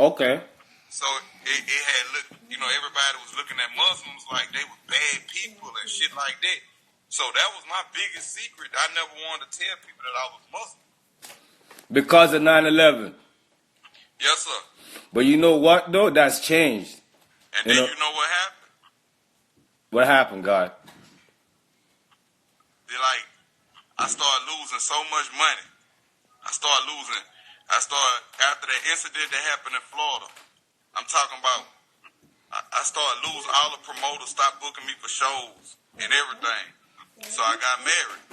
Okay. So it had everybody was looking at Muslims like they were bad people and shit like that. So that was my biggest secret. I never wanted to tell people that I was Muslim. Because of 9/11. Yes, sir. But you know what though? That's changed. And then you know what happened? What happened, God? I started losing so much money. After that incident that happened in Florida. I'm talking about, I started losing. All the promoters stopped booking me for shows and everything. So I got married.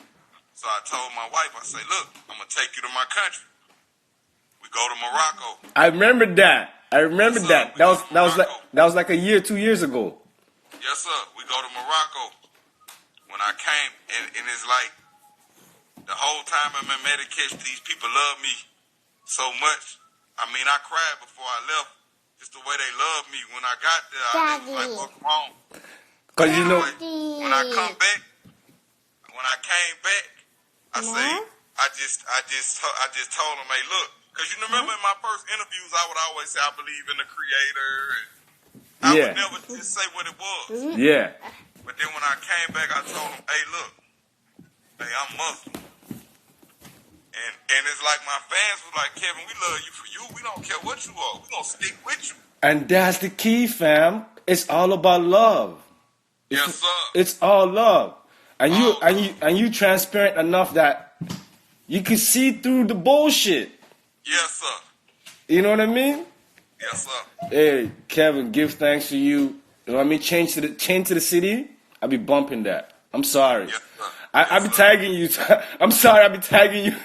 So I told my wife, I said, look, I'm going to take you to my country. We go to Morocco. I remember that. That was like a year, 2 years ago. Yes, sir. We go to Morocco. When I came, and it's like, the whole time I'm in medication, these people love me so much. I mean, I cried before I left. Just the way they loved me. When I got there, I was like, welcome home. Cause you know, when I come back, when I came back, I say, I just told them, hey, look, because you remember in my first interviews, I would always say I believe in the Creator. And I would never just say what it was. Yeah. But then when I came back, I told them, hey, look, hey, I'm Muslim. And it's like my fans was like, Kevin, we love you for you. We don't care what you are. We're going to stick with you. And that's the key, fam. It's all about love. Yes, sir. It's all love. And you transparent enough that you can see through the bullshit. Yes, sir. You know what I mean? Yes, sir. Hey, Kevin, give thanks to you. You know what I mean? Change to the city. I'll be bumping that. I'm sorry. Yes, sir. I be tagging you. I'm sorry. I be tagging you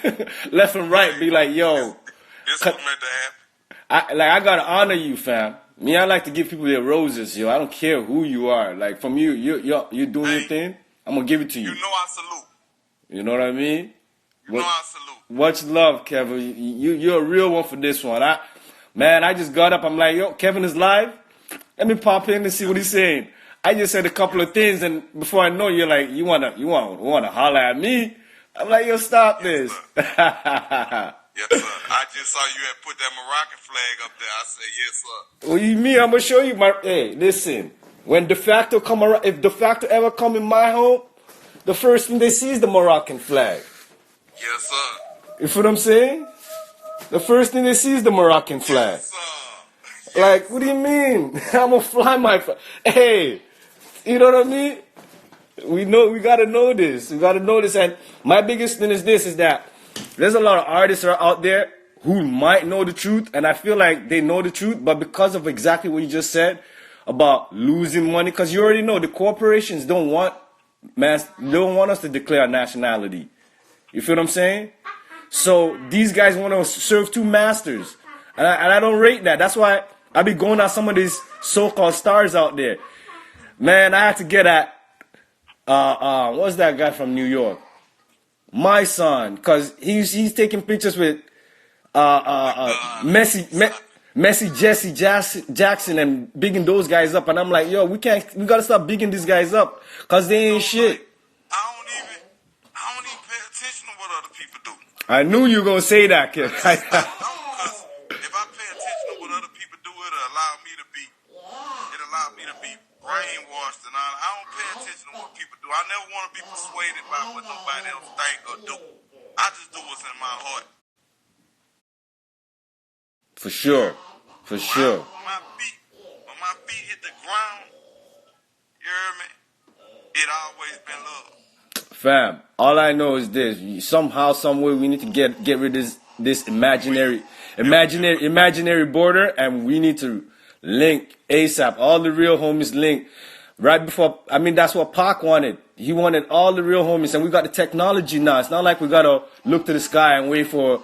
left and right. Be like, yo. This was meant to happen. I gotta honor you, fam. Me, I like to give people their roses, yo. I don't care who you are. Like from you, you're doing your thing. I'm gonna give it to you. You know I salute. You know what I mean? You know I salute. Much love, Kevin. You're a real one for this one. I just got up. I'm like, yo, Kevin is live. Let me pop in and see what he's saying. I just said a couple of things, and before I know, you're like, you wanna holler at me? I'm like, yo, stop this. Yes, sir. I just saw you had put that Moroccan flag up there. I said, yes, sir. What do you mean? I'm gonna show you my. Hey, listen. When de facto come around, if de facto ever come in my home, the first thing they see is the Moroccan flag. Yes, sir. You feel what I'm saying? The first thing they see is the Moroccan flag. Yes, sir. Like, what do you mean? I'm gonna fly my flag. Hey. You know what I mean? We gotta know this. We gotta know this. And my biggest thing is this: is that there's a lot of artists that are out there who might know the truth, and I feel like they know the truth, but because of exactly what you just said about losing money, because you already know the corporations don't want us to declare our nationality. You feel what I'm saying? So these guys want to serve two masters, and I don't rate that. That's why I be going at some of these so-called stars out there. Man, I had to get at what's that guy from New York? My son, cause he's taking pictures with Messi, Jesse Jackson, and bigging those guys up, and I'm like, yo, we gotta stop bigging these guys up, cause they ain't shit. I don't even pay attention to what other people do. I knew you were gonna say that, kid. Because if I pay attention to what other people do, it'll allow me to be brainwashed, and I don't pay attention to what people do. I never want to be persuaded by what nobody else think or do. I just do what's in my heart. For sure. For sure. When my feet hit the ground, you hear me? It always been love. Fam, all I know is this: somehow, some way, we need to get rid of this imaginary border, and we need to link ASAP. All the real homies link. Right before, I mean, that's what Pac wanted. He wanted all the real homies, and we got the technology now. It's not like we gotta look to the sky and wait for.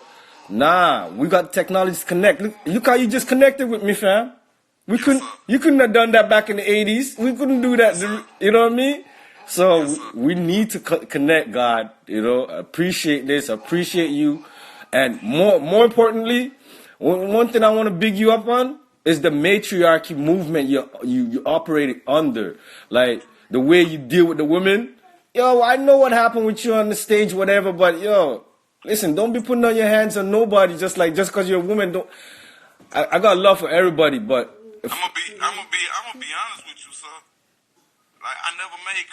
Nah, we got the technology to connect. Look how you just connected with me, fam. You couldn't have done that back in the 80s. We couldn't do that. You know what I mean? So we need to connect, God. You know, appreciate this, appreciate you, and more importantly, one thing I want to big you up on is the matriarchy movement you operating under, like the way you deal with the women. Yo, I know what happened with you on the stage, whatever, but yo, listen, don't be putting on your hands on nobody just because you're a woman. I got love for everybody, but I'm gonna be honest with you, sir. Like I never made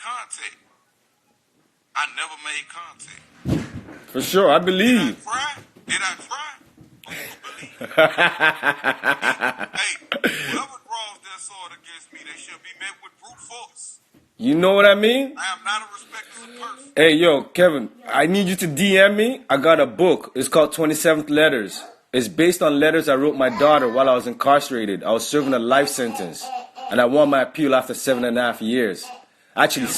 contact. for sure, I Did I believe. try? Oh, believe. Hey, whoever draws their sword against me, they shall be met with brute force. You know what I mean? I am not a respecter of person. Hey, yo, Kevin, I need you to DM me. I got a book. It's called 27th Letters. It's based on letters I wrote my daughter while I was incarcerated. I was serving a life sentence, and I won my appeal after 7.5 years. Actually,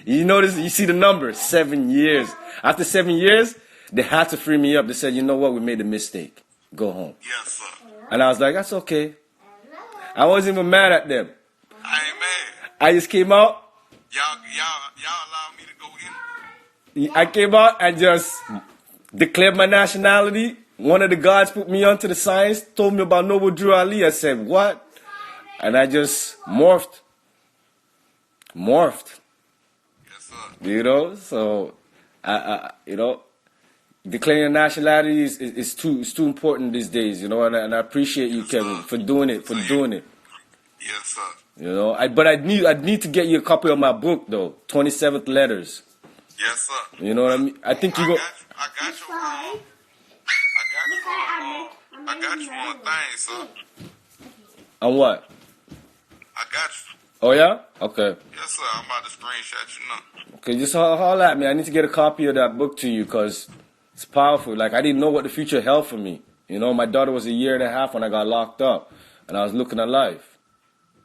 you notice, you see the number, 7 years. After 7 years, they had to free me up. They said, you know what, we made a mistake. Go home. Yes, sir. And I was like, that's okay. I wasn't even mad at them. I ain't mad. I just came out. Y'all allowed me to go in. I came out and just declared my nationality. One of the guards put me onto the science, told me about Noble Drew Ali. I said, what? And I just morphed. Yes, sir. You know, so, declaring nationality is too important these days, you know, and I appreciate you, Kevin, for doing it. Yes, sir. You know, but I need to get you a copy of my book though, 27th Letters. Yes, sir. You know what I mean? I think you go. I got you on thing, sir. On what? I got you. Oh yeah? Okay. Yes, sir. I'm about to screenshot you now. Okay, just holler at me. I need to get a copy of that book to you because it's powerful. Like I didn't know what the future held for me. You know, my daughter was 1.5 years when I got locked up, and I was looking at life.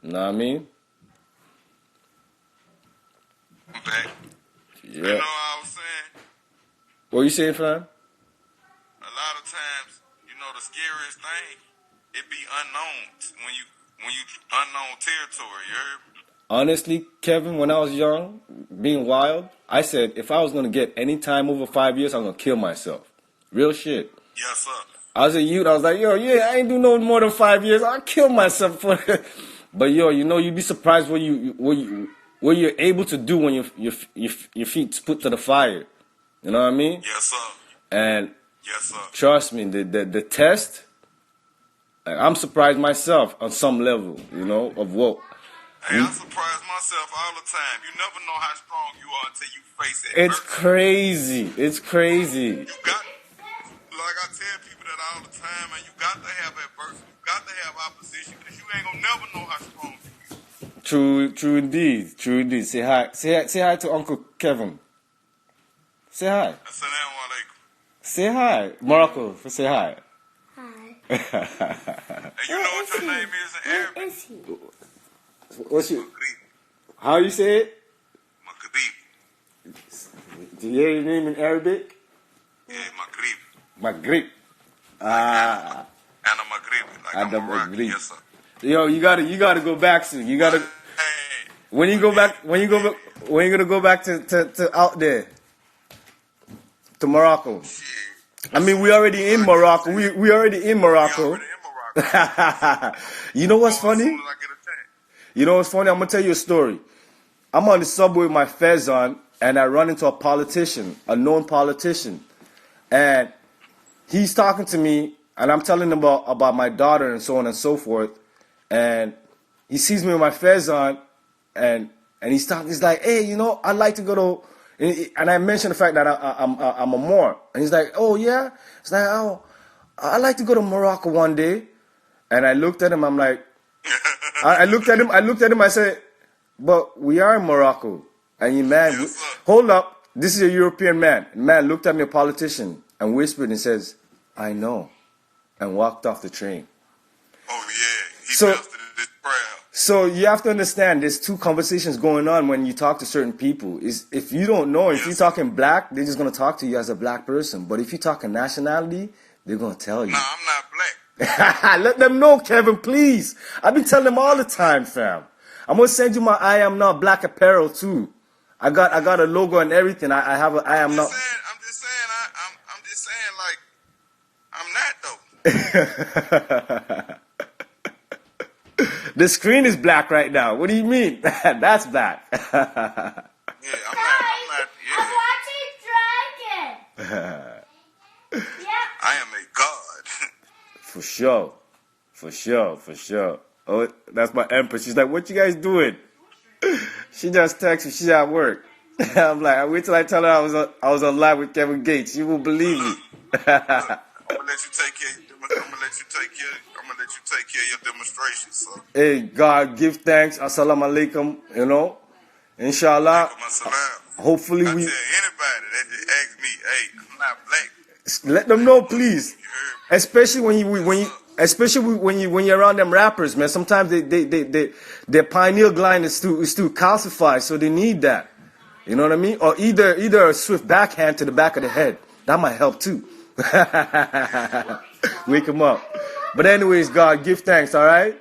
You know what I mean? I'm back. Yeah. You know what I was saying? What you saying, fam? A lot of times, you know, the scariest thing, it be unknown when you unknown territory. You heard? Honestly, Kevin, when I was young, being wild, I said if I was gonna get any time over 5 years, I'm gonna kill myself. Real shit. Yes, sir. I was a youth. I was like, yo, yeah, I ain't do no more than 5 years. I'll kill myself for it. But yo, you know, you'd be surprised what you're able to do when your feet's put to the fire. You know what I mean? Yes, sir. And yes, sir. Trust me, the test. Like, I'm surprised myself on some level. You know of what. Hey, I surprise myself all the time. You never know how strong you are until you face it. It's crazy. It's crazy. You got, like I tell people that all the time, and you got to have adversity. You got to have opposition because you ain't gonna never know how strong you are. True indeed. Say hi. Say hi to Uncle Kevin. Say hi. Assalamu alaikum. Say hi, Morocco. Say hi. Hi. And you know what your name is in Arabic? Where is he? What's your? How you say it? Maghrib. Do you hear your name in Arabic? Yeah, Maghrib. Maghrib. And a Maghrib. Like And a a Moroccan. Maghrib. Yes, sir. Yo, you gotta go back soon. You gotta. Hey. When you go back, when you gonna go back to out there, to Morocco? Shit. I mean, we already in Morocco. We already in Morocco. We already in Morocco. You know what's As soon funny? as I get a chance. You know what's funny? I'm gonna tell you a story. I'm on the subway with my fez on, and I run into a politician, a known politician, and he's talking to me, and I'm telling him about my daughter and so on and so forth, and he sees me with my fez on, and he's talking. He's like, hey, you know, I'd like to go to. And I mentioned the fact that I'm a Moor. And he's like, oh, yeah? It's like, oh, I'd like to go to Morocco one day. And I looked at him. I'm like, I looked at him. I said, but we are in Morocco. And he, man, Yes, hold up. This is a European man. Man looked at me, a politician, and whispered and says, I know. And walked off the train. Oh, yeah. He So- mastered this proud. So you have to understand there's two conversations going on when you talk to certain people. Is if you don't know, if you're talking black, they're just gonna talk to you as a black person. But if you're talking nationality, they're gonna tell you. Nah, I'm not black. Let them know, Kevin, please. I've been telling them all the time, fam. I'm gonna send you my I am not black apparel too. I got a logo and everything. I have a I am not. I'm just saying, like, I'm not though. The screen is black right now. What do you mean? That's black. Yeah, I'm not. I'm Yeah, watching Dragon. Yeah. I am a god. For sure. For sure, for sure. Oh, that's my empress. She's like, what you guys doing? She just texted me. She's at work. I'm like, I wait till I tell her I was on live with Kevin Gates. She won't believe me. I'm gonna let you take care. I'm gonna let you take care of your demonstration, so. Hey, God, give thanks. Assalamu alaikum. You know, inshallah. Hopefully I we. tell anybody that just ask me, hey, I'm not black. Let them know, please. You heard me? Especially when you're around them rappers, man. Sometimes their pineal gland is too calcified, so they need that. You know what I mean? Or either a swift backhand to the back of the head. That might help too. Wake them up. But anyways, God, give thanks. All right.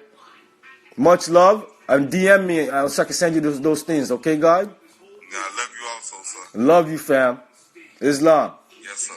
Much love, and DM me so I can send you those things. Okay, God. Yeah, I love you also, sir. Love you, fam. Islam. Yes, sir.